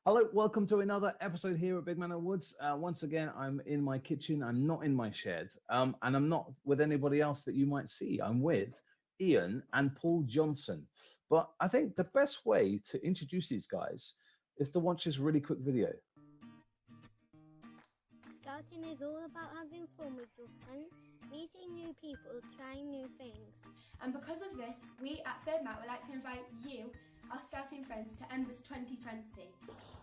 Hello, welcome to another episode here at Big Man and Woods. Once again, I'm in my kitchen. I'm not in my shed, and I'm not with anybody else that you might see. I'm with Ian and Paul Johnson. But I think the best way to introduce these guys is to watch this really quick video. Scouting is all about having fun with your friends, meeting new people, trying new things. And because of this, we at Third Mat would like to invite you, our scouting friends, to Embers 2020.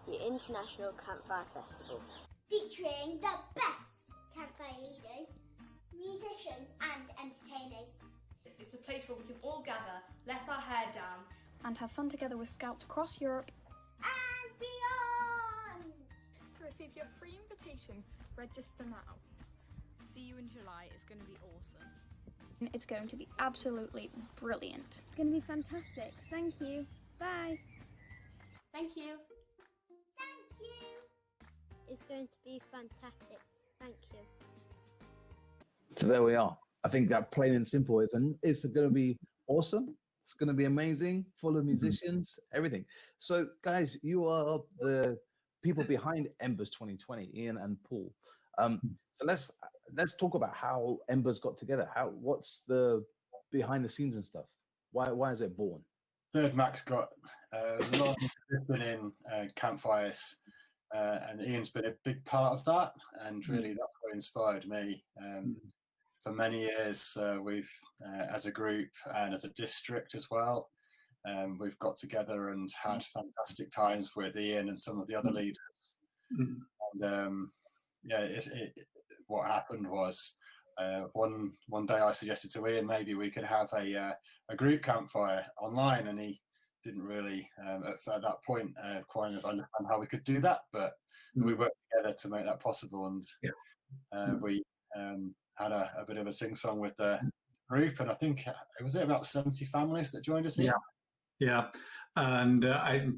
The International Campfire Festival. Featuring the best campfire leaders, musicians and entertainers. It's a place where we can all gather, let our hair down, and have fun together with scouts across Europe and beyond. To receive your free invitation, register now. See you in July. It's going to be awesome. It's going to be absolutely brilliant. It's going to be fantastic. Thank you. Bye. Thank you. Thank you. It's going to be fantastic. Thank you. So there we are. I think that plain and simple is, and it's going to be awesome. It's going to be amazing, full of musicians, everything. So guys, you are the people behind Embers 2020, Ian and Paul. So let's talk about how Embers got together. What's the behind the scenes and stuff? Why is it born? Third Mac's got a lot of discipline in campfires, and Ian's been a big part of that. And really, that's what inspired me. For many years, we've, as a group and as a district as well, we've got together and had fantastic times with Ian and some of the other leaders. And what happened was one day I suggested to Ian maybe we could have a group campfire online, and he didn't really at that point quite understand how we could do that, but we worked together to make that possible, and we had a bit of a sing-song with the group, and I think it was about 70 families that joined us here. Yeah, and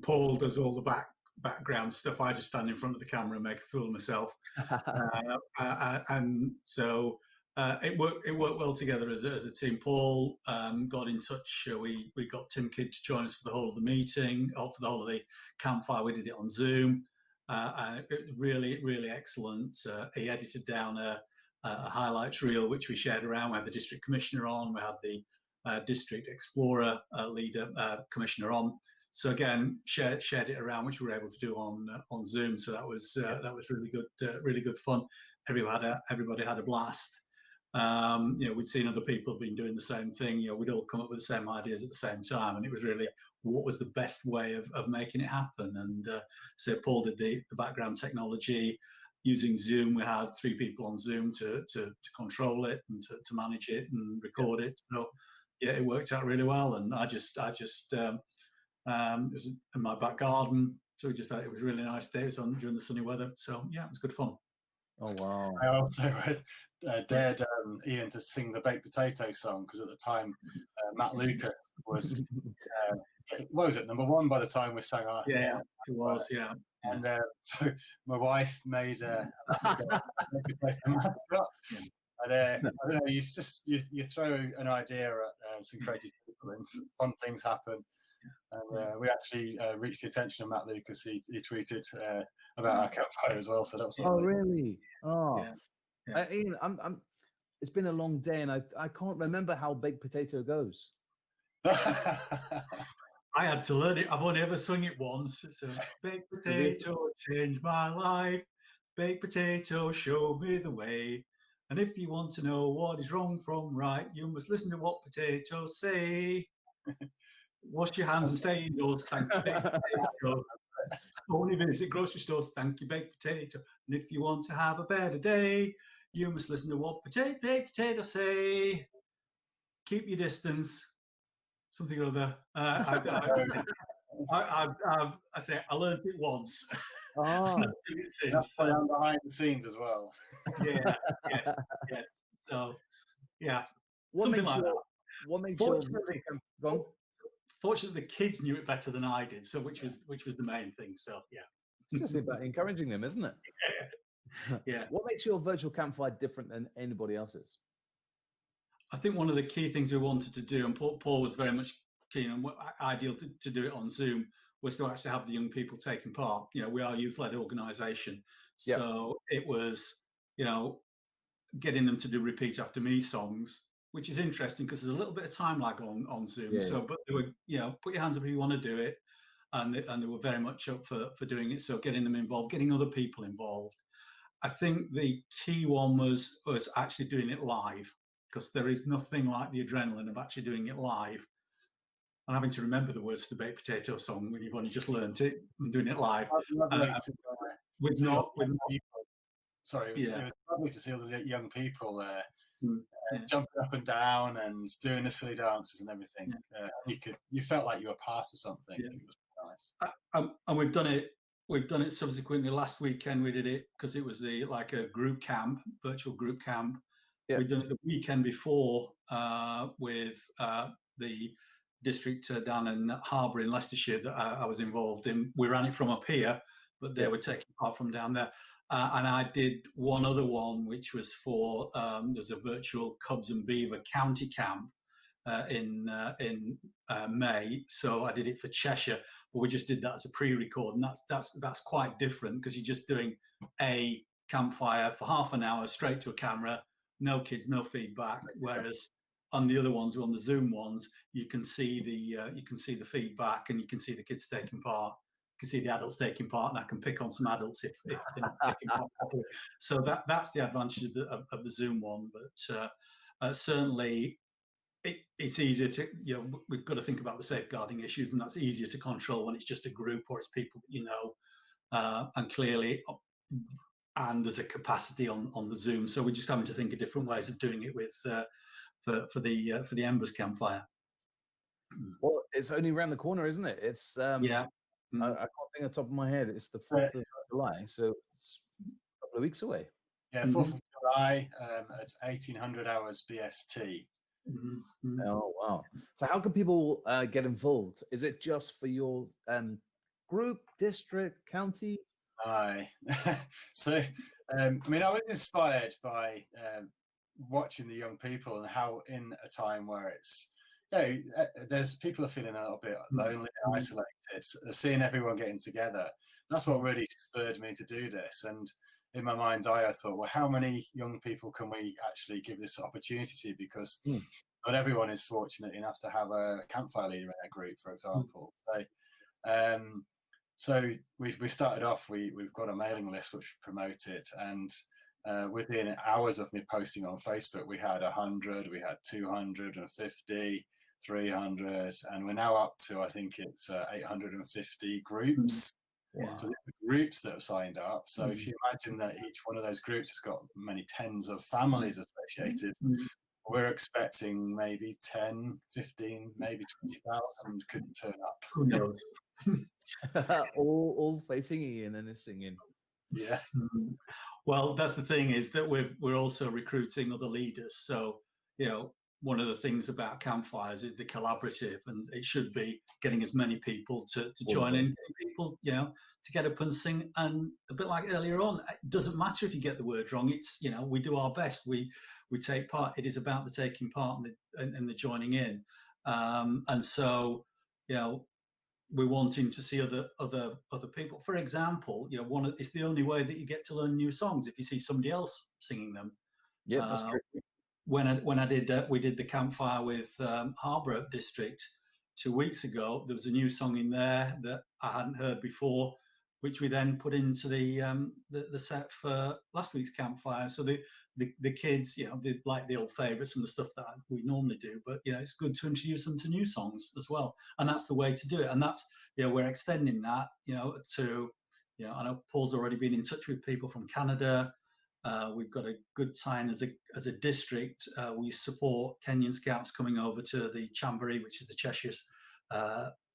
Paul does all the background stuff. I just stand in front of the camera and make a fool of myself. And so it worked well together as a team. Paul got in touch. We got Tim Kidd to join us for the whole of the meeting, or for the whole of the campfire. We did it on Zoom. And it really excellent. He edited down a highlights reel, which we shared around. We had the district commissioner on. We had the district explorer leader commissioner on. So again, shared it around, which we were able to do on Zoom. So that was really good fun. Everybody had a blast. We'd seen other people have been doing the same thing. We'd all come up with the same ideas at the same time, and it was really what was the best way of making it happen. And so Paul did the background technology using Zoom. We had 3 people on Zoom to control it and to manage it and record it. So yeah, it worked out really well. And I just it was in my back garden, so it was a really nice day. It was on during the sunny weather, so yeah, it was good fun. Oh wow! I also dared Ian to sing the baked potato song, because at the time Matt Lucas was what was it, number 1 by the time we sang our it was yeah. And so my wife made a mascot. And I don't know, you throw an idea at some creative people and fun things happen. And we actually reached the attention of Matt Lucas. He tweeted about our campfire as well. So that was really? Oh, yeah. Ian, it's been a long day, and I can't remember how baked potato goes. I had to learn it. I've only ever sung it once. It's a baked potato changed my life. Baked potato showed me the way. And if you want to know what is wrong from right, you must listen to what potatoes say. Wash your hands and stay indoors. Thank you, baked potato. Only visit grocery stores. Thank you, baked potato. And if you want to have a better day, you must listen to what baked potato say. Keep your distance. Something or other. I learned it once. Oh, that's behind the scenes as well. Yeah, yes. So, yeah. What makes Fortunately, the kids knew it better than I did. So, which was the main thing. So, yeah. It's just about encouraging them, isn't it? Yeah. What makes your virtual campfire different than anybody else's? I think one of the key things we wanted to do, and Paul was very much keen and ideal to do it on Zoom, was to actually have the young people taking part. You know, we are a youth-led organisation, Yeah. so it was, you know, getting them to do repeat after me songs, which is interesting because there's a little bit of time lag on Zoom. Yeah. So, but they were, you know, put your hands up if you want to do it, and they were very much up for doing it. So getting them involved, getting other people involved. I think the key one was actually doing it live, because there is nothing like the adrenaline of actually doing it live and having to remember the words to the baked potato song when you've only just learnt it and doing it live. With not people. Sorry, it was lovely to see all the young people there. Jumping up and down and doing the silly dances and everything. You felt like you were part of something. It was nice. And we've done it subsequently. Last weekend we did it because it was like a group camp, virtual group camp. Yeah. We've done it the weekend before with the district down in Harbour in Leicestershire that I was involved in. We ran it from up here, but they were taking part from down there. And I did one other one, which was for there's a virtual Cubs and Beaver county camp in May. So I did it for Cheshire, but we just did that as a pre-record, and that's quite different because you're just doing a campfire for half an hour straight to a camera, no kids, no feedback. Whereas on the other ones, on the Zoom ones, you can see the feedback and you can see the kids taking part. Can see the adults taking part, and I can pick on some adults if they're not taking part properly. So that's the advantage of the Zoom one. But certainly, it's easier to, you know, we've got to think about the safeguarding issues, and that's easier to control when it's just a group or it's people that you know, and clearly, and there's a capacity on the Zoom. So we're just having to think of different ways of doing it with for the Embers campfire. Well, it's only around the corner, isn't it? It's yeah. I can't think off the top of my head. It's the 4th of July, so it's a couple of weeks away. Yeah, 4th of July. It's 1800 hours BST. Oh wow! So how can people get involved? Is it just for your group, district, county? Aye. So I mean, I was inspired by watching the young people and how in a time where it's, you know, there's people are feeling a little bit lonely and isolated, seeing everyone getting together. That's what really spurred me to do this. And in my mind's eye, I thought, well, how many young people can we actually give this opportunity to? Because not everyone is fortunate enough to have a campfire leader in their group, for example. So we started off, we've got a mailing list which we promoted, and within hours of me posting on Facebook, we had 100, we had 250, 300, and we're now up to, I think it's 850 groups. Wow. So the groups that have signed up. So if you imagine that each one of those groups has got many tens of families associated, we're expecting maybe 10, 15, maybe 20,000 could turn up. Who knows? all facing Ian and his singing. Yeah. Well, that's the thing, is that we're also recruiting other leaders. So, you know, one of the things about campfires is the collaborative, and it should be getting as many people to join in, people, you know, to get up and sing. And a bit like earlier on, it doesn't matter if you get the word wrong. It's, you know, we do our best. We take part. It is about the taking part and the joining in. And so, you know, we're wanting to see other people. For example, you know, it's the only way that you get to learn new songs if you see somebody else singing them. Yeah, that's true. We did the campfire with Harbour District 2 weeks ago. There was a new song in there that I hadn't heard before, which we then put into the set for last week's campfire. So the kids, you know, they like the old favourites and the stuff that we normally do, but you know, it's good to introduce them to new songs as well, and that's the way to do it. And that's, you know, we're extending that, you know, to, you know, I know Paul's already been in touch with people from Canada. We've got a good time as a district. We support Kenyan Scouts coming over to the Jamboree, which is the Cheshire's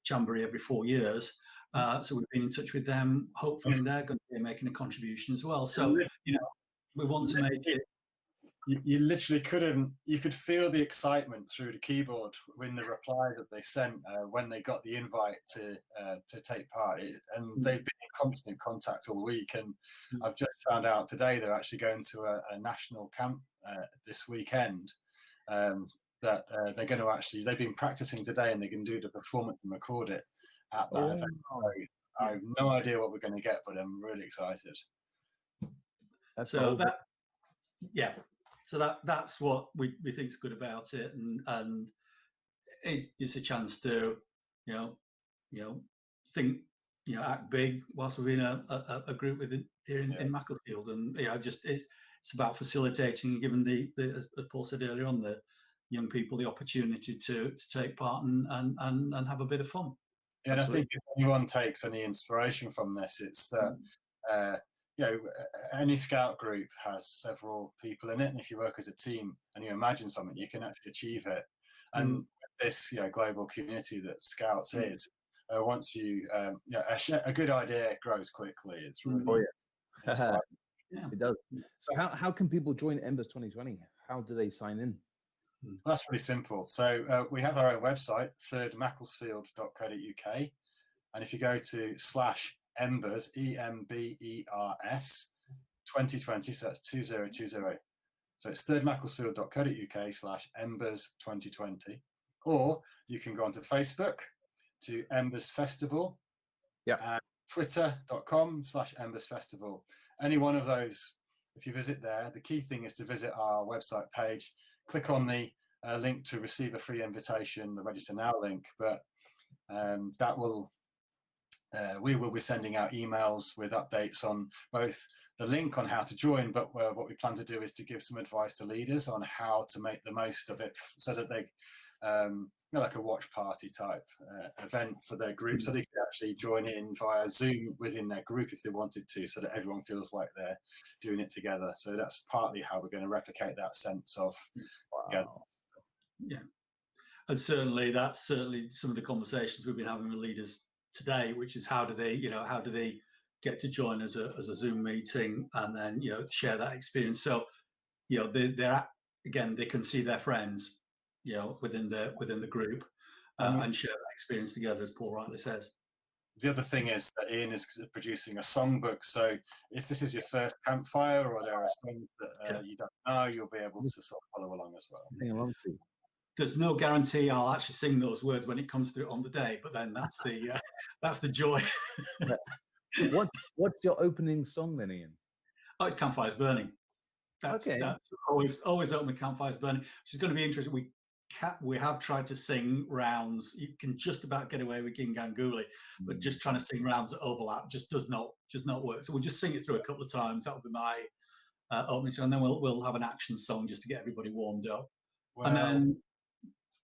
Jamboree every 4 years. So we've been in touch with them. Hopefully they're going to be making a contribution as well. So, you know, we want to make it. You literally you could feel the excitement through the keyboard when the reply that they sent when they got the invite to take part. And they've been in constant contact all week. And I've just found out today they're actually going to a national camp this weekend that they're going to they've been practicing today, and they can do the performance and record it. at that event. So I have no idea what we're going to get, but I'm really excited. So that's what we think is good about it, and it's a chance to think, act big whilst we're in a group here in Macclesfield, and just it's about facilitating and giving the as Paul said earlier on, the young people the opportunity to take part and have a bit of fun. Yeah, and I think if anyone takes any inspiration from this, it's that any scout group has several people in it, and if you work as a team and you imagine something, you can actually achieve it. And this global community that Scouts is, once you a good idea grows quickly. It's really inspiring. It does. So how can people join Embers 2020? How do they sign in? Well, that's pretty simple. So we have our own website, thirdmacclesfield.co.uk, and if you go to /Embers, EMBERS 2020, so that's 2020. So it's thirdmacclesfield.co.uk /Embers 2020, or you can go onto Facebook to Embers Festival, and twitter.com /Embers Festival. Any one of those, if you visit there, the key thing is to visit our website page, click on the link to receive a free invitation, the register now link, but that will we will be sending out emails with updates on both the link on how to join, but what we plan to do is to give some advice to leaders on how to make the most of it, so that they like a watch party type event for their group, so they can actually join in via Zoom within their group if they wanted to, so that everyone feels like they're doing it together. So that's partly how we're going to replicate that sense of and certainly that's some of the conversations we've been having with leaders today, which is how do they get to join as a Zoom meeting, and then share that experience. So they can see their friends within the group and share that experience together, as Paul rightly says. The other thing is that Ian is producing a songbook, so if this is your first campfire or there are songs that you don't know, you'll be able to sort of follow along as well. Sing along to. There's no guarantee I'll actually sing those words when it comes to it on the day, but then that's the joy. What's your opening song then, Ian? Oh, it's Campfires Burning. That's always open with Campfires Burning, which is going to be interesting. We have tried to sing rounds. You can just about get away with Ginganguli, but just trying to sing rounds that overlap just does not work. So we'll just sing it through a couple of times. That'll be my opening song, and then we'll have an action song just to get everybody warmed up. Well, and then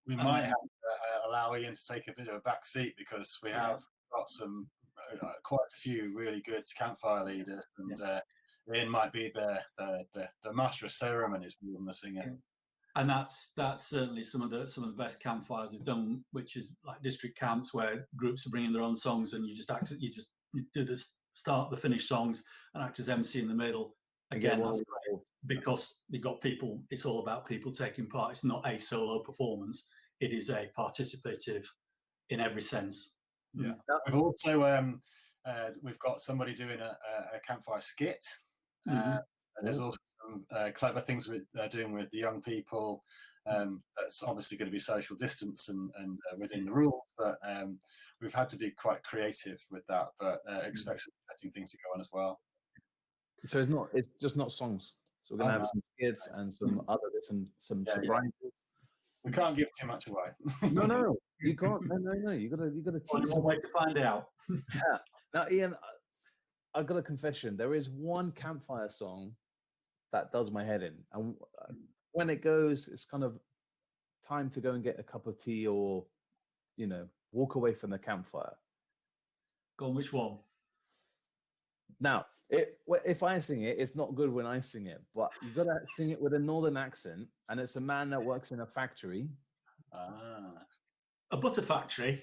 we might have to allow Ian to take a bit of a back seat, because we have got some quite a few really good campfire leaders, and Ian might be the master of ceremonies more than the singer. And that's certainly some of the best campfires we've done, which is like district camps where groups are bringing their own songs, and you do the start, the finish songs, and act as MC in the middle. Again, that's great, because you've got people. It's all about people taking part. It's not a solo performance. It is a participative in every sense. Yeah. We've also we've got somebody doing a campfire skit. And there's also some clever things we're doing with the young people. That's obviously going to be social distance and within the rules, but we've had to be quite creative with that. But expect some interesting things to go on as well. So it's just not songs. So we're going to have some skits and some other bits and some surprises. We can't give too much away. No, you can't. No. You got to tease. One way to find out. Now, Ian, I've got a confession. There is one campfire song that does my head in, and when it goes, it's kind of time to go and get a cup of tea, or walk away from the campfire. Go on, which one? Now, if I sing it, it's not good when I sing it, but you've got to sing it with a northern accent, and it's a man that works in a factory. A butter factory?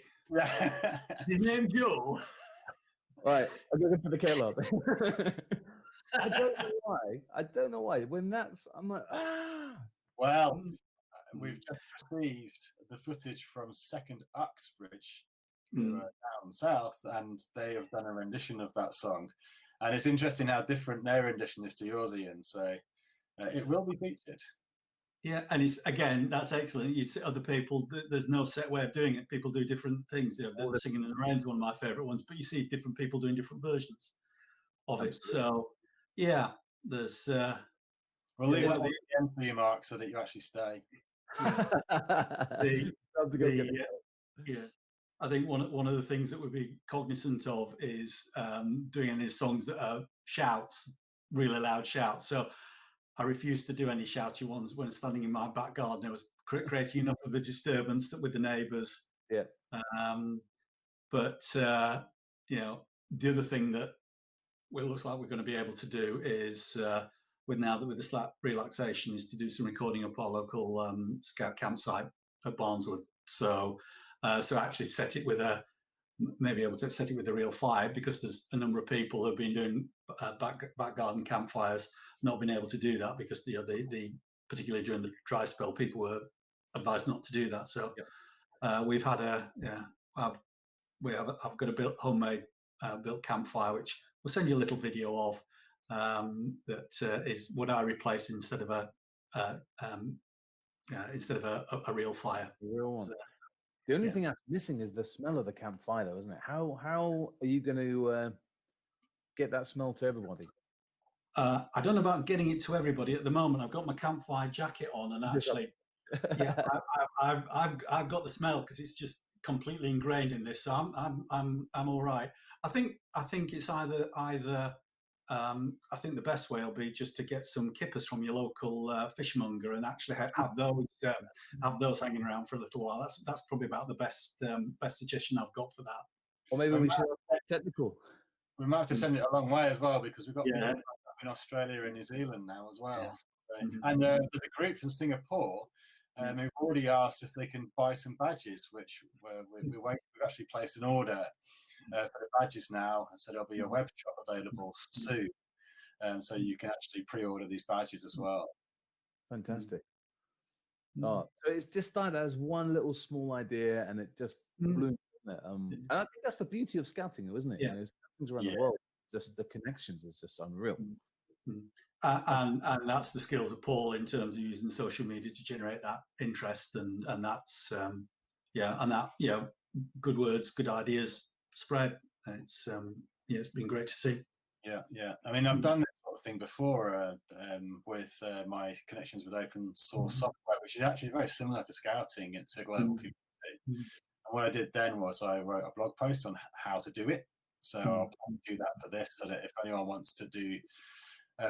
His name Joe? Right, I'm going to put the kettle up. I don't know why. When I'm like, Well, we've just received the footage from 2nd Uxbridge, down south, and they have done a rendition of that song. And it's interesting how different their rendition is to yours, Ian. So it will be featured. Yeah, and it's again, that's excellent. You see other people. There's no set way of doing it. People do different things. You know, the Singing in the Rain is one of my favourite ones, but you see different people doing different versions of it. So, yeah, there's. We'll leave that one at the end for you, Mark, so that you actually stay. Yeah, I think one of the things that we'd be cognizant of is doing any songs that are shouts, really loud shouts. So I refused to do any shouty ones when standing in my back garden. I was creating enough of a disturbance with the neighbours. Yeah. But you know, the other thing that it looks like we're going to be able to do is with the slight relaxation is to do some recording up our local scout campsite at Barneswood. So actually set it with maybe able to set it with a real fire, because there's a number of people who've been doing back garden campfires, not been able to do that because the particularly during the dry spell, people were advised not to do that. So we've had I've got a homemade built campfire, which we'll send you a little video of. That is what I replace instead of a real fire. Real one. The only thing that's missing is the smell of the campfire, though, isn't it? How are you going to get that smell to everybody? I don't know about getting it to everybody at the moment. I've got my campfire jacket on, and actually, I've got the smell because it's just completely ingrained in this. So I'm all right. I think it's either. I think the best way will be just to get some kippers from your local fishmonger and actually have those hanging around for a little while. That's probably about the best suggestion I've got for that. Or maybe we should have technical. We might have to send it a long way as well, because we've got people in Australia and New Zealand now as well. And there's a group from Singapore who've already asked if they can buy some badges, which we've actually placed an order for the badges now, and so there'll be a web shop available soon, so you can actually pre-order these badges as well. Fantastic. Oh, so it's just started as one little small idea, and it just bloomed. And I think that's the beauty of scouting, isn't it? Yeah. You know, scouting's around the world. Just the connections is just unreal. And that's the skills of Paul in terms of using the social media to generate that interest, and that's good words, good ideas spread. It's it's been great to see. Yeah. I mean, I've done this sort of thing before with my connections with open source software, which is actually very similar to scouting. It's a global community. And what I did then was I wrote a blog post on how to do it. So I'll do that for this, so that if anyone wants to do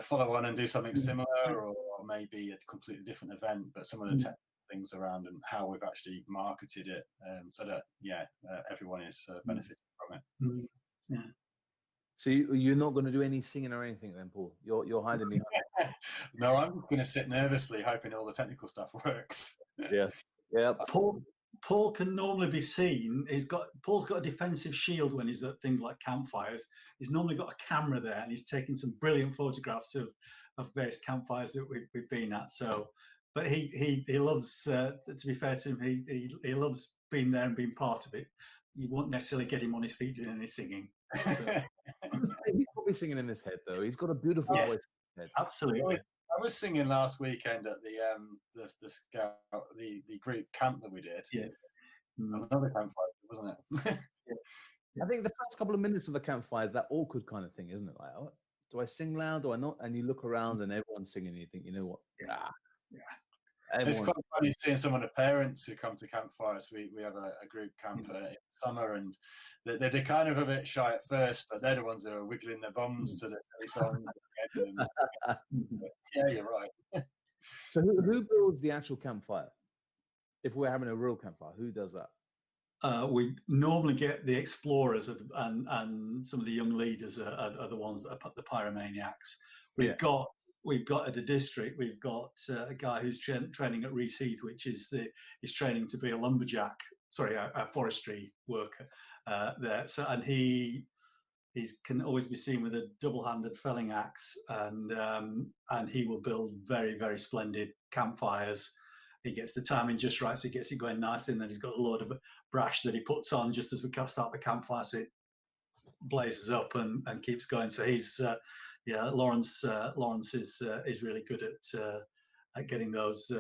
follow on and do something similar, or maybe a completely different event, but some of the technical things around and how we've actually marketed it, so that everyone is benefiting from it. Yeah. So you're not going to do any singing or anything then, Paul? You're hiding behind. No, I'm going to sit nervously, hoping all the technical stuff works. Yeah. Paul can normally be seen. Paul's got a defensive shield when he's at things like campfires. He's normally got a camera there, and he's taking some brilliant photographs of various campfires that we've been at. So, but he loves. To be fair to him, he loves being there and being part of it. You won't necessarily get him on his feet doing any singing. So. He's probably singing in his head, though. He's got a beautiful voice. Absolutely. I was singing last weekend at the scout, the group camp that we did. Yeah. That was another campfire, wasn't it? I think the first couple of minutes of the campfire is that awkward kind of thing, isn't it? Like, oh, do I sing loud? Do I not? And you look around and everyone's singing, and you think, you know what? It's quite funny seeing some of the parents who come to campfires. We have a group camp in summer, and they're kind of a bit shy at first, but they're the ones that are wiggling their bums to the song. Yeah, you're right. So who builds the actual campfire? If we're having a real campfire, who does that? We normally get the explorers and some of the young leaders are the ones that are the pyromaniacs. We've got at the district, we've got a guy who's training at Reese Heath, which is training to be a lumberjack, a forestry worker there. So, and he can always be seen with a double-handed felling axe, and he will build very, very splendid campfires. He gets the timing just right, so he gets it going nicely, and then he's got a load of brash that he puts on just as we start the campfire, so it blazes up and keeps going. So he's Lawrence is really good at getting those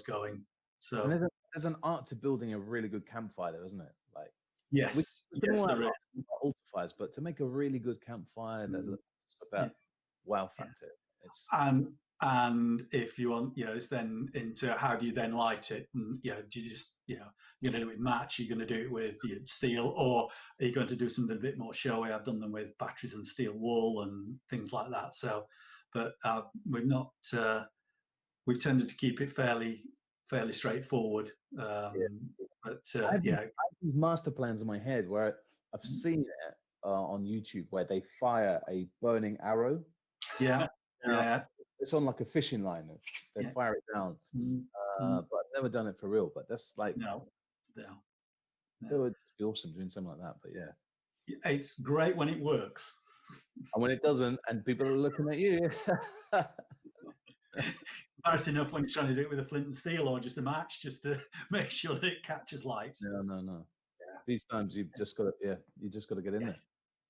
going. So And there's an art to building a really good campfire, though, isn't it? Like yes, we can yes, all have there is. altar fires, but to make a really good campfire that looks like that wow factor, it's and if you want, it's then into how do you then light it? And do you just, you're going to do it with match, you're going to do it with steel, or are you going to do something a bit more showy? I've done them with batteries and steel wool and things like that. So, but we've not, we've tended to keep it fairly straightforward. But I have these master plans in my head where I've seen it on YouTube where they fire a burning arrow. Yeah, yeah. It's on like a fishing line. They fire it down. But I've never done it for real. But that's like it would be awesome doing something like that. But yeah, it's great when it works. And when it doesn't, and people are looking at you. Nice enough when you're trying to do it with a flint and steel or just a match, just to make sure that it catches light. No. Yeah. These times you've just got to, you just got to get in there.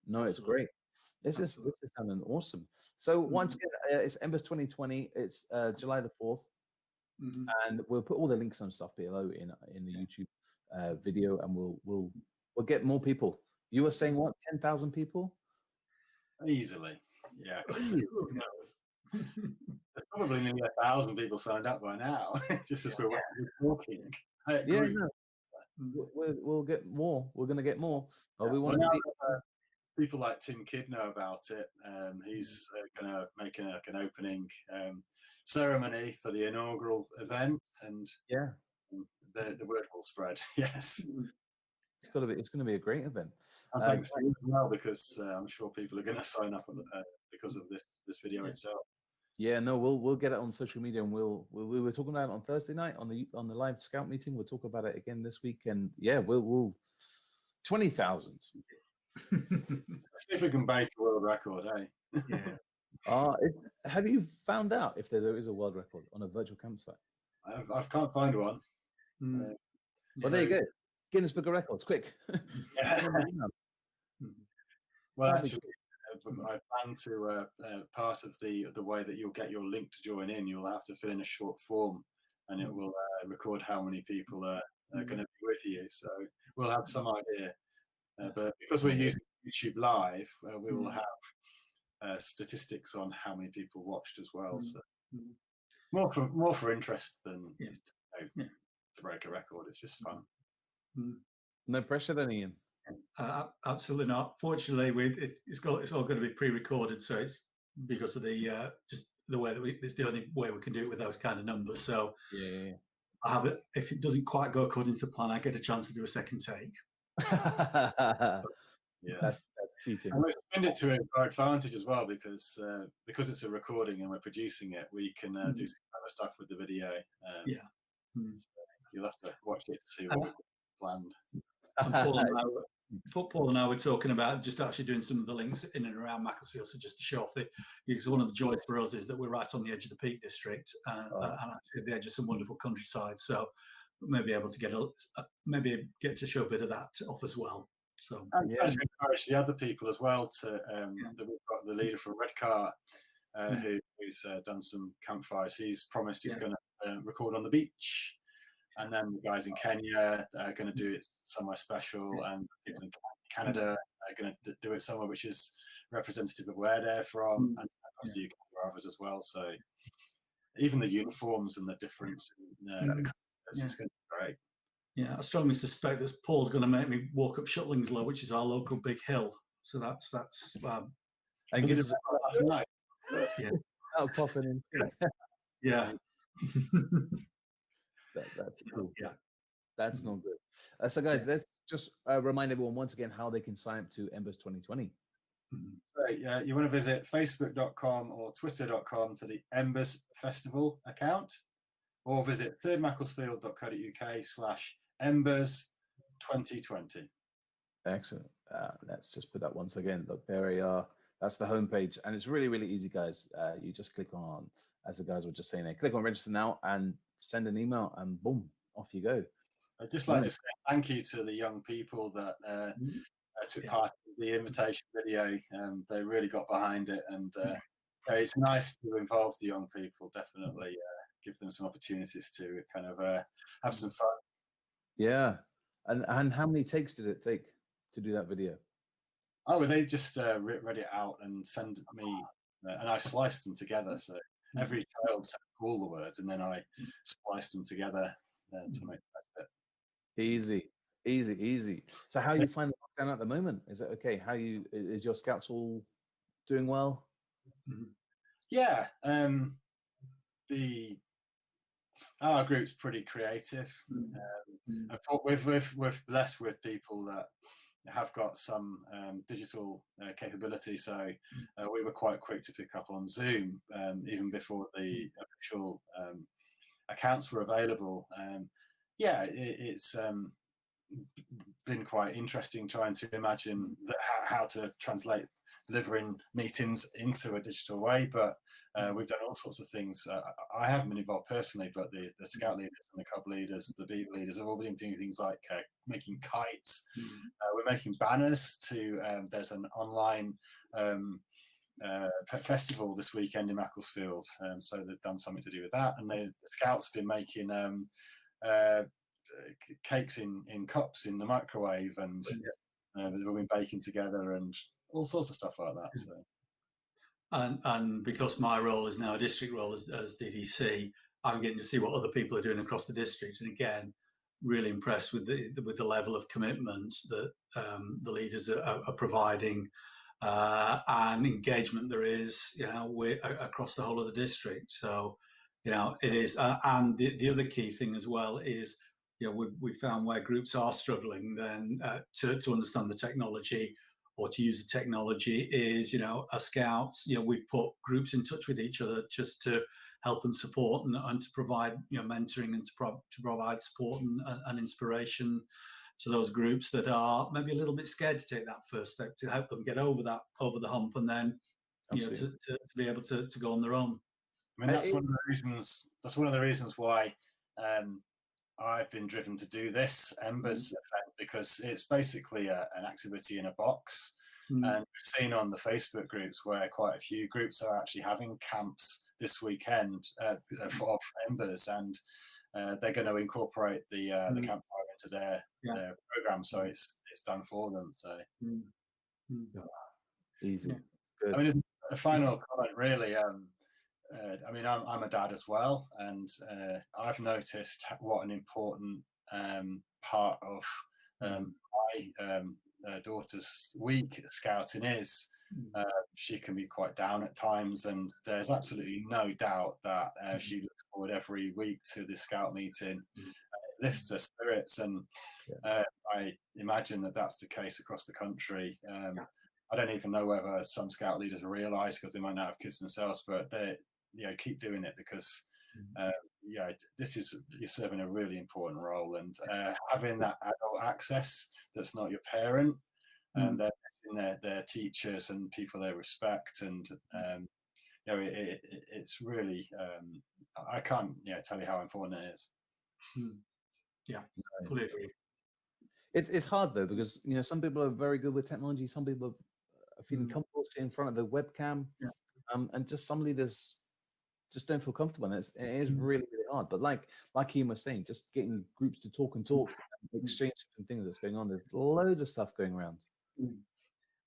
No, it's great. This is sounding awesome. So once again, it's Embers 2020. It's July the 4th, and we'll put all the links and stuff below in the YouTube video, and we'll get more people. You were saying what? 10,000 people? Easily, yeah. There's probably nearly 1,000 people signed up by now, just as we're talking. Yeah, no. We'll get more. We're going to get more. We want to people like Tim Kidd know about it. He's going to make an opening ceremony for the inaugural event, and the word will spread. Yes, it's going to be a great event. And thanks to you as well, because I'm sure people are going to sign up because of this video itself. Yeah, no, we'll get it on social media, and we were talking about it on Thursday night on the live scout meeting. We'll talk about it again this week, and we'll 20,000. See if we can break a world record, eh? Yeah. Have you found out if there is a world record on a virtual campsite? I can't find one. Well, there you go. Guinness Book of Records, quick. Well, actually, I plan to part of the way that you'll get your link to join in. You'll have to fill in a short form, and it will record how many people are going to be with you. So we'll have some idea. But because we're using YouTube Live, we will have statistics on how many people watched as well. So more for interest than to break a record. It's just fun. No pressure then, Ian. Absolutely not. Fortunately, it's all going to be pre-recorded, so it's because of the just the way that it's the only way we can do it with those kind of numbers. So I have it. If it doesn't quite go according to plan, I get a chance to do a second take. That's cheating. And we've spend it to our advantage as well, because it's a recording and we're producing it. We can do some other stuff with the video. So you'll have to watch it to see what we've planned. Paul and I were talking about just actually doing some of the links in and around Macclesfield, so just to show off because one of the joys for us is that we're right on the edge of the Peak District and actually at the edge of some wonderful countryside. So maybe able to get to show a bit of that off as well. So and to encourage the other people as well to that we've got the leader from Redcar who's done some campfires. He's promised he's going to record on the beach. And then the guys in Kenya are going to do it somewhere special, and people in Canada are going to do it somewhere which is representative of where they're from, and across the UK or others as well. So even the uniforms and the difference in it's going to be great. Yeah, I strongly suspect that Paul's going to make me walk up Shutlingslow, which is our local big hill. So that's and get us tonight. That'll pop in. Yeah. That's cool. Yeah, that's not good. So, guys, let's just remind everyone once again how they can sign up to Embers 2020. So, you want to visit facebook.com or twitter.com to the Embers Festival account, or visit thirdmacclesfield.co.uk/Embers 2020. Excellent. Let's just put that once again. Look, there we are. That's the homepage, and it's really, really easy, guys. You just click on, as the guys were just saying, click on register now and send an email, and boom, off you go. I'd just like to say thank you to the young people that took part in the invitation video. They really got behind it, and it's nice to involve the young people. Definitely give them some opportunities to kind of have some fun. Yeah. And how many takes did it take to do that video? Oh, well, they just read it out and send me, and I spliced them together. So every child said all the words, and then I spliced them together to make the best Easy, easy, easy. So how you find the lockdown at the moment? Is it okay? Is your scouts all doing well? bit. Yeah, our group's pretty creative. I thought we're blessed with people that have got some digital capability, so we were quite quick to pick up on Zoom even before the official accounts were available. Yeah, it's been quite interesting trying to imagine how to translate delivering meetings into a digital way, but we've done all sorts of things. I haven't been involved personally, but the scout leaders and the club leaders, the beat leaders have all been doing things like making kites. We're making banners to, there's an online festival this weekend in Macclesfield, so they've done something to do with that, and the scouts have been making cakes in cups in the microwave, and we've been baking together and all sorts of stuff like that. So. And because my role is now a district role as DDC, I'm getting to see what other people are doing across the district, and again, really impressed with the level of commitment that the leaders are providing and engagement there is, across the whole of the district. So, it is, and the other key thing as well is, we found where groups are struggling then to understand the technology or to use the technology is, as scouts, we've put groups in touch with each other just to help and support and to provide, mentoring and to provide support and inspiration to those groups that are maybe a little bit scared to take that first step, to help them get over the hump, and then to be able to go on their own. I mean, that's one of the reasons. That's one of the reasons why I've been driven to do this Embers event, because it's basically an activity in a box. And we've seen on the Facebook groups where quite a few groups are actually having camps this weekend for Embers, and they're going to incorporate the campfire into their program, so it's done for them. So easy. Yeah. Good. I mean, a final comment, really. I mean, I'm a dad as well, and I've noticed what an important part of my daughter's week scouting is. She can be quite down at times, and there's absolutely no doubt that she looks forward every week to the scout meeting. It lifts her spirits, and I imagine that that's the case across the country. I don't even know whether some scout leaders realise, because they might not have kids themselves, but they keep doing it, because you're serving a really important role, and having that adult access that's not your parent, and they're missing their teachers and people they respect, and it's really I can't tell you how important it is. Yeah, fully agree. It's hard though, because some people are very good with technology, some people are feeling comfortable sitting in front of the webcam, and just some leaders just don't feel comfortable, and it is really, really hard. But like Ian was saying, just getting groups to talk and exchange different things that's going on. There's loads of stuff going around.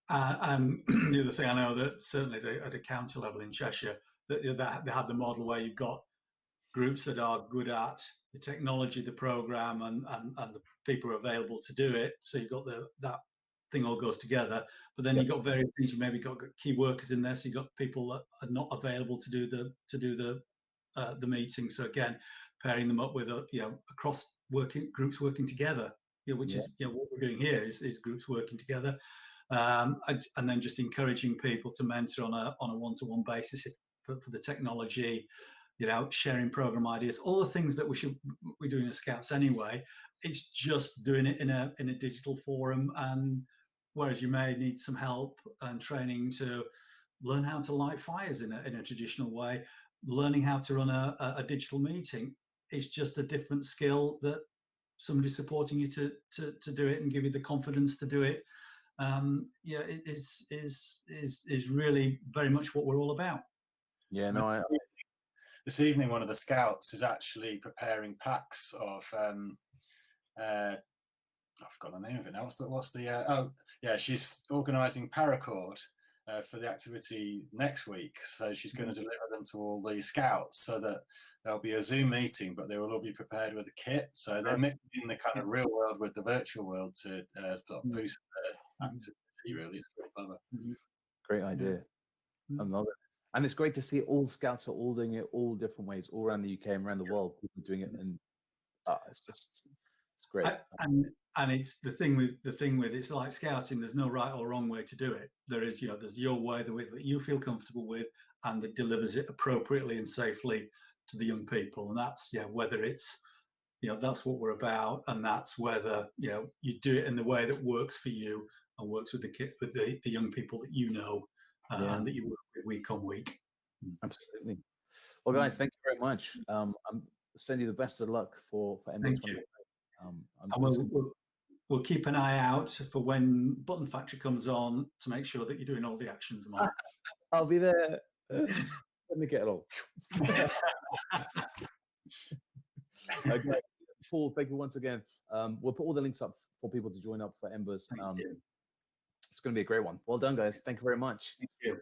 And the other thing I know, that certainly at a council level in Cheshire, that they had the model where you've got groups that are good at the technology, the program, and the people are available to do it. So you've got that thing all goes together. But then you've got various things. You maybe got key workers in there, so you've got people that are not available to do the meeting. So again, pairing them up with across groups working together, which is what we're doing here is groups working together, and then just encouraging people to mentor on a one-to-one basis for the technology. Sharing program ideas, all the things that we're doing as scouts anyway. It's just doing it in a digital forum, and whereas you may need some help and training to learn how to light fires in a traditional way, learning how to run a digital meeting is just a different skill that somebody's supporting you to do it and give you the confidence to do it. It is really very much what we're all about. Yeah, no, this evening, one of the scouts is actually preparing packs of I forgot the name of it now. Oh yeah, she's organising paracord for the activity next week. So she's going to deliver them to all the scouts so that there'll be a Zoom meeting, but they will all be prepared with a kit. So they're mixing the kind of real world with the virtual world to sort of boost the activity. Really, it's pretty clever. Great idea. I love it. And it's great to see all scouts are all doing it all different ways, all around the UK and around the world. People doing it, and it's great. And it's the thing with it's like scouting. There's no right or wrong way to do it. There is, there's your way, the way that you feel comfortable with, and that delivers it appropriately and safely to the young people. And that's whether it's that's what we're about, and that's whether you do it in the way that works for you and works with the young people that and that you work with week on week. Absolutely. Well, guys, thank you very much. I'm sending you the best of luck for Embers. Thank you. We'll keep an eye out for when Button Factory comes on to make sure that you're doing all the actions, Mark. I'll be there. Let me get it all. Okay, Paul, thank you once again. We'll put all the links up for people to join up for Embers. It's going to be a great one. Well done, guys. Thank you very much. Thank you.